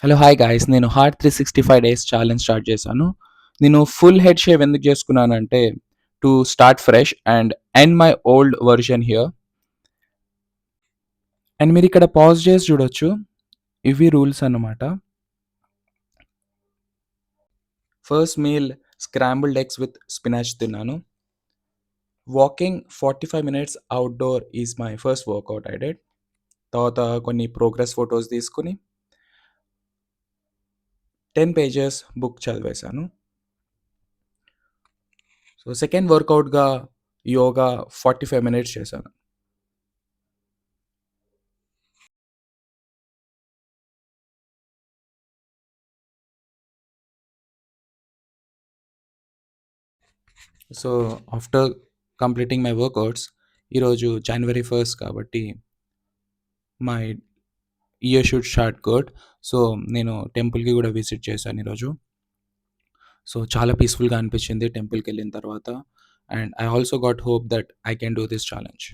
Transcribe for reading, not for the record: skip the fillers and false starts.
Hello hi guys, నేను hard 365 days challenge start చేశాను. నేను ఫుల్ హెడ్ షేవ్ ఎందుకు చేసుకున్నానంటే to start fresh and end my old version here. And మీరు ఇక్కడ పాజ్ చేసి చూడొచ్చు. ఇవి రూల్స్ అన్నమాట. First meal scrambled eggs with spinach తిన్నాను. Walking 45 minutes outdoor is my first workout I did. తర్వాత కొన్ని ప్రోగ్రెస్ ఫోటోస్ తీసుకొని 10 పేజెస్ బుక్ చదివేశాను. సో సెకండ్ వర్కౌట్‌గా యోగా 45 మినిట్స్ చేశాను. So after completing my workouts ఈరోజు జనవరి 1 కాబట్టి my year should start good. So నేను టెంపుల్‌కి కూడా విజిట్ చేశాను ఈరోజు. సో చాలా పీస్‌ఫుల్‌గా అనిపించింది టెంపుల్‌కెళ్ళిన తర్వాత. And I also got hope that I can do this challenge.